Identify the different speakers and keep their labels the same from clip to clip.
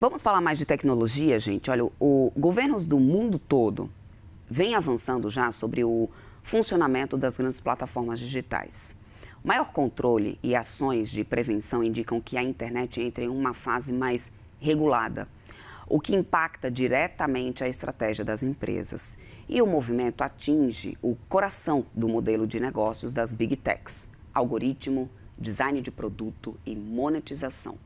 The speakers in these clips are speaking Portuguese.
Speaker 1: Vamos falar mais de tecnologia, gente? Olha, governos do mundo todo vêm avançando já sobre o funcionamento das grandes plataformas digitais. O maior controle e ações de prevenção indicam que a internet entra em uma fase mais regulada, o que impacta diretamente a estratégia das empresas. E o movimento atinge o coração do modelo de negócios das Big Techs: algoritmo, design de produto e monetização.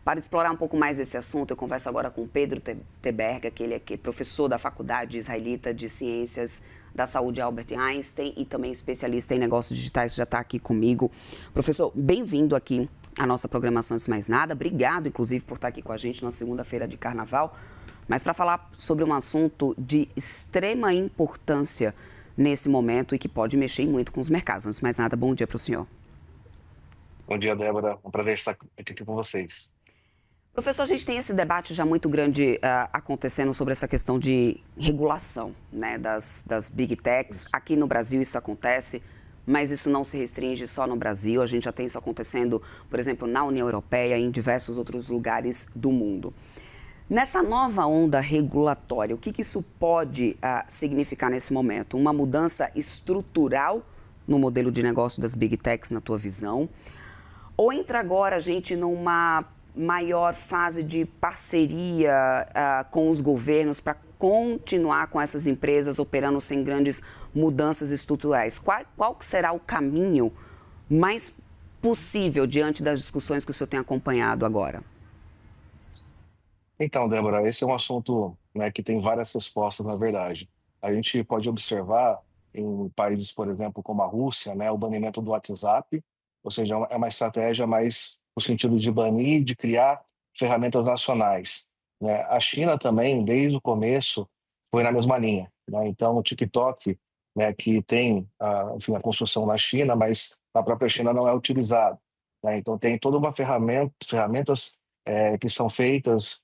Speaker 1: Para explorar um pouco mais esse assunto, eu converso agora com Pedro Teberga, que ele é professor da Faculdade Israelita de Ciências da Saúde Albert Einstein e também especialista em negócios digitais, já está aqui comigo. Professor, bem-vindo aqui à nossa programação Antes Mais Nada. Obrigado, inclusive, por estar aqui com a gente na segunda-feira de Carnaval. Mas para falar sobre um assunto de extrema importância nesse momento e que pode mexer muito com os mercados. Antes de mais nada, bom dia para o senhor.
Speaker 2: Bom dia, Débora. É um prazer estar aqui com vocês.
Speaker 1: Professor, a gente tem esse debate já muito grande acontecendo sobre essa questão de regulação, né, das Big Techs.
Speaker 2: Isso.
Speaker 1: Aqui no Brasil isso acontece, mas isso não se restringe só no Brasil. A gente já tem isso acontecendo, por exemplo, na União Europeia e em diversos outros lugares do mundo. Nessa nova onda regulatória, o que isso pode significar nesse momento? Uma mudança estrutural no modelo de negócio das Big Techs, na tua visão? Ou entra agora a gente numa maior fase de parceria com os governos para continuar com essas empresas operando sem grandes mudanças estruturais? Qual será o caminho mais possível diante das discussões que o senhor tem acompanhado agora?
Speaker 2: Então, Débora, esse é um assunto, né, que tem várias respostas, na verdade. A gente pode observar em países, por exemplo, como a Rússia, né, o banimento do WhatsApp, ou seja, é uma estratégia mais no sentido de banir, de criar ferramentas nacionais, né? A China também, desde o começo, foi na mesma linha, né? Então, o TikTok, né, que tem enfim, a construção na China, mas na própria China não é utilizado, né? Então, tem toda uma ferramentas que são feitas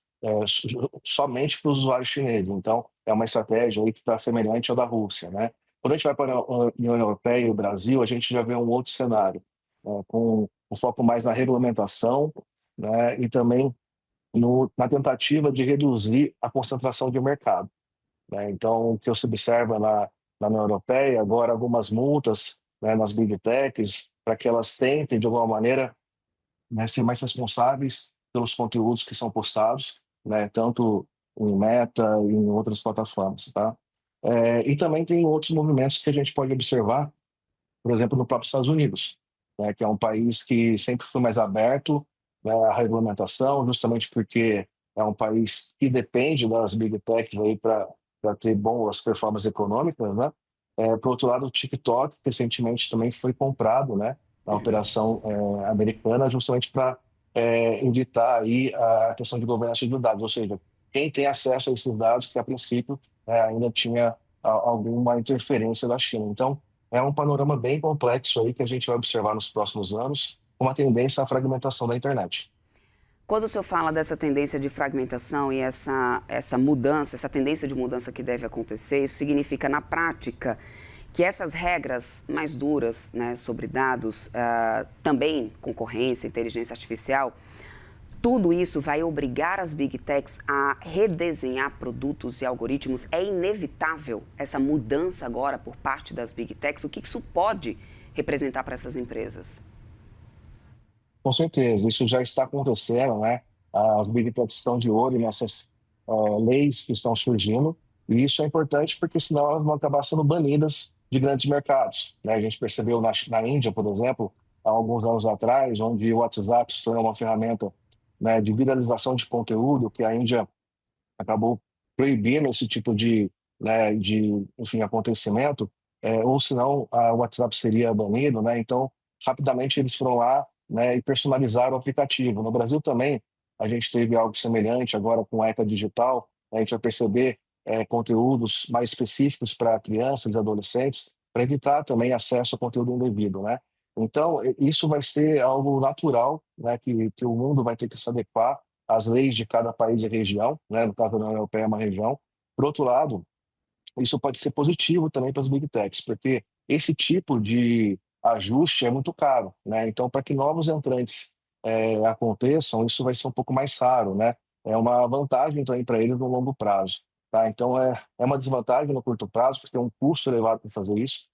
Speaker 2: somente para os usuários chineses. Então, é uma estratégia aí que está semelhante à da Rússia, né? Quando a gente vai para a União Europeia e o Brasil, a gente já vê um outro cenário, com um foco mais na regulamentação, né, e também na tentativa de reduzir a concentração de mercado, né? Então, o que se observa na União Europeia, agora algumas multas, né, nas Big Techs, para que elas tentem, de alguma maneira, né, ser mais responsáveis pelos conteúdos que são postados, né, tanto em Meta e em outras plataformas, tá? E também tem outros movimentos que a gente pode observar, por exemplo, no próprio Estados Unidos, né, que é um país que sempre foi mais aberto, né, à regulamentação, justamente porque é um país que depende das big techs aí para ter boas performances econômicas, né? Por outro lado, o TikTok recentemente também foi comprado, né, na operação americana, justamente para evitar aí a questão de governança de dados, ou seja, quem tem acesso a esses dados que a princípio ainda tinha alguma interferência da China. Então, é um panorama bem complexo aí que a gente vai observar nos próximos anos, uma tendência à fragmentação da internet.
Speaker 1: Quando o senhor fala dessa tendência de fragmentação e essa mudança, essa tendência de mudança que deve acontecer, isso significa, na prática, que essas regras mais duras, né, sobre dados, também concorrência, inteligência artificial, tudo isso vai obrigar as Big Techs a redesenhar produtos e algoritmos? É inevitável essa mudança agora por parte das Big Techs? O que isso pode representar para essas empresas?
Speaker 2: Com certeza, isso já está acontecendo, né? As Big Techs estão de olho nessas leis que estão surgindo, e isso é importante porque senão elas vão acabar sendo banidas de grandes mercados, né? A gente percebeu na Índia, por exemplo, há alguns anos atrás, onde o WhatsApp se tornou uma ferramenta, né, de viralização de conteúdo, que a Índia acabou proibindo esse tipo enfim, acontecimento, ou senão o WhatsApp seria banido, né? Então, rapidamente eles foram lá, né, e personalizaram o aplicativo. No Brasil também, a gente teve algo semelhante agora com a ECA Digital, né? A gente vai perceber conteúdos mais específicos para crianças e adolescentes, para evitar também acesso a conteúdo indevido, né? Então, isso vai ser algo natural, né, que o mundo vai ter que se adequar às leis de cada país e região, né? No caso da União Europeia é uma região. Por outro lado, isso pode ser positivo também para as Big Techs, porque esse tipo de ajuste é muito caro, né? Então, para que novos entrantes aconteçam, isso vai ser um pouco mais raro, né? é uma vantagem também para eles no longo prazo. Tá? Então, é uma desvantagem no curto prazo, porque tem um custo elevado para fazer isso.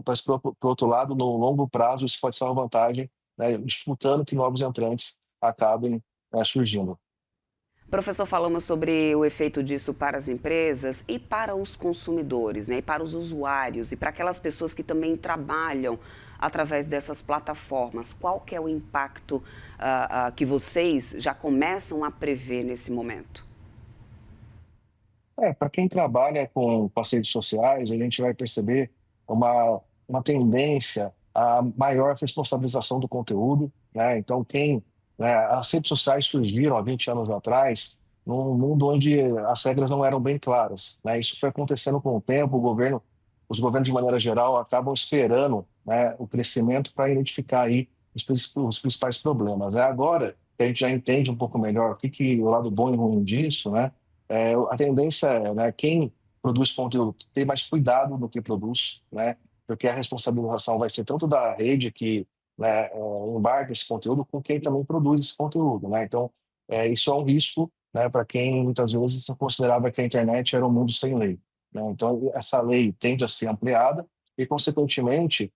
Speaker 2: Mas, por outro lado, no longo prazo, isso pode ser uma vantagem, né, dificultando que novos entrantes acabem surgindo.
Speaker 1: Professor, falamos sobre o efeito disso para as empresas e para os consumidores, né? E para os usuários e para aquelas pessoas que também trabalham através dessas plataformas. Qual que é o impacto que vocês já começam a prever nesse momento?
Speaker 2: Para quem trabalha com as redes sociais, a gente vai perceber uma tendência à maior responsabilização do conteúdo, né? Então, né, as redes sociais surgiram há 20 anos atrás, num mundo onde as regras não eram bem claras, né? Isso foi acontecendo com o tempo, os governos, de maneira geral, acabam esperando, né, o crescimento para identificar aí os principais problemas. É agora que a gente já entende um pouco melhor o lado bom e ruim disso, né? A tendência é, né, quem produz conteúdo ter mais cuidado no que produz, né, porque a responsabilização vai ser tanto da rede que, né, embarca esse conteúdo, com quem também produz esse conteúdo, né? Então, isso é um risco, né, para quem muitas vezes considerava que a internet era um mundo sem lei, né? Então, essa lei tende a ser ampliada e, consequentemente,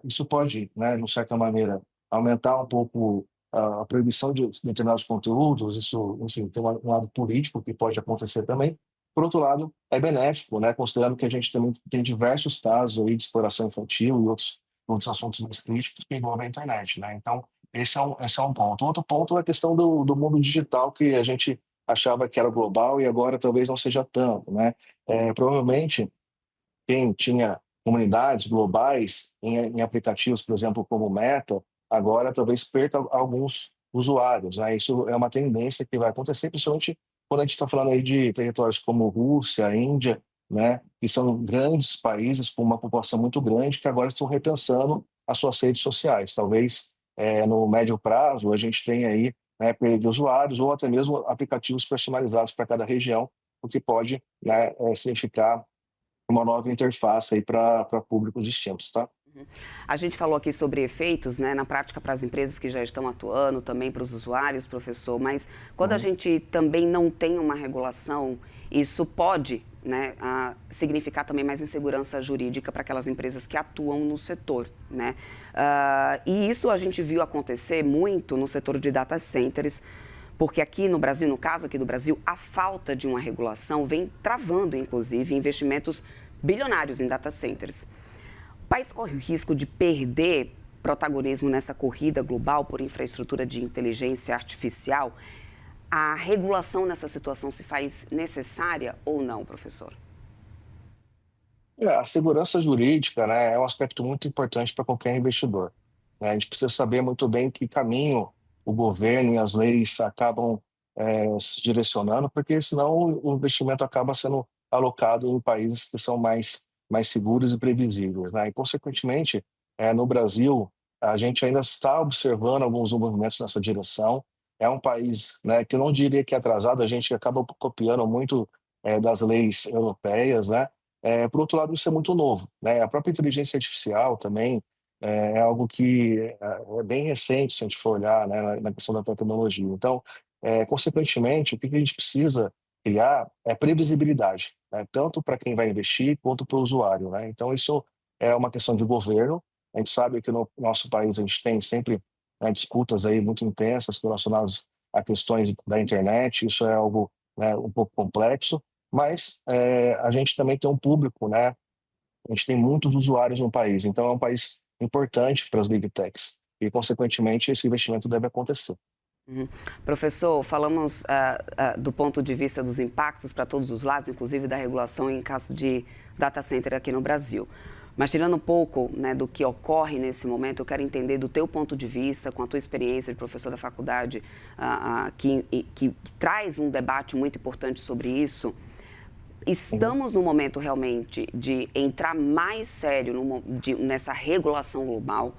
Speaker 2: isso pode, né, de certa maneira, aumentar um pouco a proibição de determinados conteúdos, isso, enfim, tem um lado político que pode acontecer também. Por outro lado, é benéfico, né, considerando que a gente também tem diversos casos aí de exploração infantil e outros assuntos mais críticos que envolvem a internet, né? Então, esse é um ponto. Outro ponto é a questão do mundo digital, que a gente achava que era global e agora talvez não seja tanto, né? Provavelmente, quem tinha comunidades globais em aplicativos, por exemplo, como o Meta, agora talvez perca alguns usuários, né? Isso é uma tendência que vai acontecer, principalmente quando a gente está falando aí de territórios como Rússia, Índia, né? Que são grandes países com uma população muito grande que agora estão repensando as suas redes sociais. Talvez no médio prazo a gente tenha aí, né, perda de usuários ou até mesmo aplicativos personalizados para cada região, o que pode, né, significar uma nova interface aí para públicos distintos, tá?
Speaker 1: A gente falou aqui sobre efeitos, né, na prática para as empresas que já estão atuando, também para os usuários, professor, mas quando a
Speaker 2: Uhum.
Speaker 1: gente também não tem uma regulação, isso pode, né, significar também mais insegurança jurídica para aquelas empresas que atuam no setor, né? E isso a gente viu acontecer muito no setor de data centers, porque aqui no Brasil, no caso aqui do Brasil, a falta de uma regulação vem travando, inclusive, investimentos bilionários em data centers. O país corre o risco de perder protagonismo nessa corrida global por infraestrutura de inteligência artificial. A regulação nessa situação se faz necessária ou não, professor?
Speaker 2: A segurança jurídica, né, é um aspecto muito importante para qualquer investidor, né? A gente precisa saber muito bem que caminho o governo e as leis acabam se direcionando, porque senão o investimento acaba sendo alocado em países que são mais seguros e previsíveis, né? E, consequentemente, no Brasil, a gente ainda está observando alguns movimentos nessa direção. É um país, né, que eu não diria que é atrasado, a gente acaba copiando muito das leis europeias, né? Por outro lado, isso é muito novo, né? A própria inteligência artificial também é algo que é bem recente, se a gente for olhar, né, na questão da tecnologia. Então, consequentemente, o que a gente precisa criar é previsibilidade, né? Tanto para quem vai investir quanto para o usuário, né? Então, isso é uma questão de governo. A gente sabe que no nosso país a gente tem sempre, né, disputas aí muito intensas relacionadas a questões da internet. Isso é algo, né, um pouco complexo, mas a gente também tem um público, né? A gente tem muitos usuários no país, então é um país importante para as big techs e, consequentemente, esse investimento deve acontecer.
Speaker 1: Uhum. Professor, falamos do ponto de vista dos impactos para todos os lados, inclusive da regulação em caso de data center aqui no Brasil. Mas tirando um pouco, né, do que ocorre nesse momento, eu quero entender do teu ponto de vista, com a tua experiência de professor da faculdade, que traz um debate muito importante sobre isso.
Speaker 2: Uhum.
Speaker 1: Estamos no momento realmente de entrar mais sério nessa regulação global.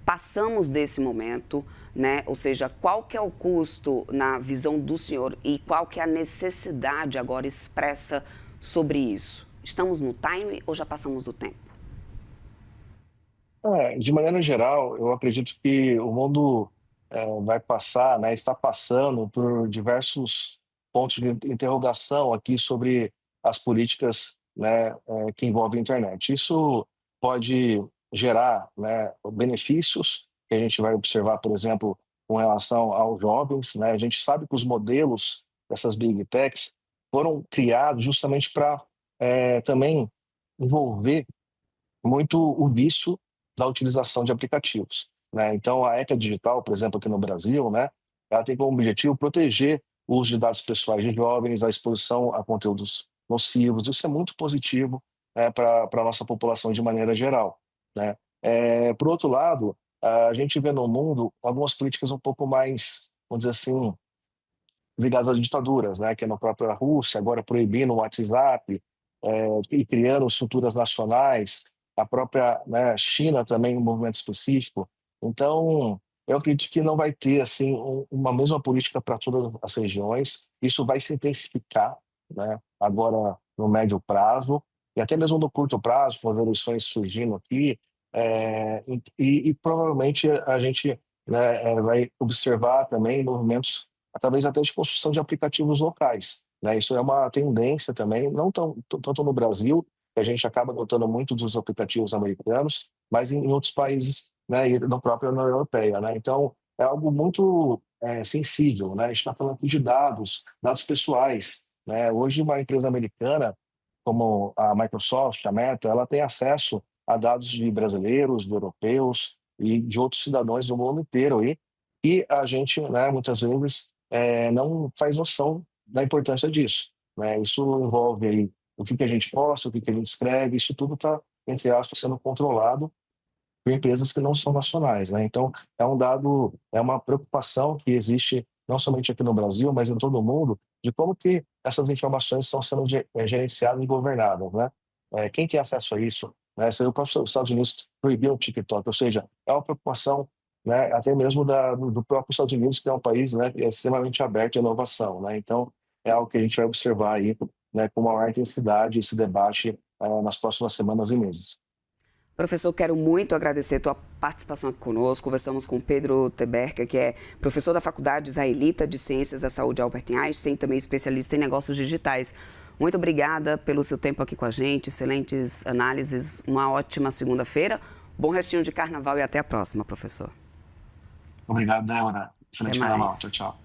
Speaker 1: Passamos desse momento, né? Ou seja, qual que é o custo na visão do senhor e qual que é a necessidade agora expressa sobre isso? Estamos no time ou já passamos do tempo?
Speaker 2: De maneira geral, eu acredito que o mundo vai passar, né, está passando por diversos pontos de interrogação aqui sobre as políticas, né, que envolvem a internet. Isso pode gerar, né, benefícios que a gente vai observar, por exemplo, com relação aos jovens, né? A gente sabe que os modelos dessas big techs foram criados justamente para também envolver muito o vício da utilização de aplicativos, né? Então, a ECA Digital, por exemplo, aqui no Brasil, né, ela tem como objetivo proteger o uso de dados pessoais de jovens, a exposição a conteúdos nocivos. Isso é muito positivo, né, para a nossa população de maneira geral, né? Por outro lado, a gente vê no mundo algumas políticas um pouco mais, vamos dizer assim, ligadas a ditaduras, né, que é na própria Rússia, agora proibindo o WhatsApp, e criando estruturas nacionais, a própria, né, China também um movimento específico. Então, eu acredito que não vai ter assim uma mesma política para todas as regiões. Isso vai se intensificar, né, agora no médio prazo e até mesmo no curto prazo, com as eleições surgindo aqui, e provavelmente a gente, né, vai observar também movimentos através até de construção de aplicativos locais, né? Isso é uma tendência também, não tanto no Brasil, que a gente acaba adotando muito dos aplicativos americanos, mas em outros países, né, e na própria União Europeia, né? Então, é algo muito sensível, né? A gente está falando aqui de dados pessoais, né? Hoje, uma empresa americana, como a Microsoft, a Meta, ela tem acesso a dados de brasileiros, de europeus e de outros cidadãos do mundo inteiro aí, e a gente, né, muitas vezes não faz noção da importância disso, né? Isso envolve aí o que a gente posta, o que a gente escreve, isso tudo está, entre aspas, sendo controlado por empresas que não são nacionais, né? Então, é um dado, é uma preocupação que existe não somente aqui no Brasil, mas em todo o mundo, de como que essas informações estão sendo gerenciadas e governadas, né? Quem tem acesso a isso, né? Se o próprio Estados Unidos proibiu o TikTok, ou seja, é uma preocupação, né, até mesmo do próprio Estados Unidos, que é um país, né, que é extremamente aberto à inovação, né? Então, é algo que a gente vai observar aí, né, com maior intensidade esse debate nas próximas semanas e meses.
Speaker 1: Professor, quero muito agradecer a tua participação aqui conosco. Conversamos com Pedro Teberca, que é professor da Faculdade Israelita de Ciências da Saúde Albert Einstein, também especialista em negócios digitais. Muito obrigada pelo seu tempo aqui com a gente, excelentes análises, uma ótima segunda-feira, bom restinho de carnaval e até a próxima, professor.
Speaker 2: Obrigado, Débora.
Speaker 1: Até
Speaker 2: Excelente carnaval. Tchau,
Speaker 1: mais.
Speaker 2: tchau.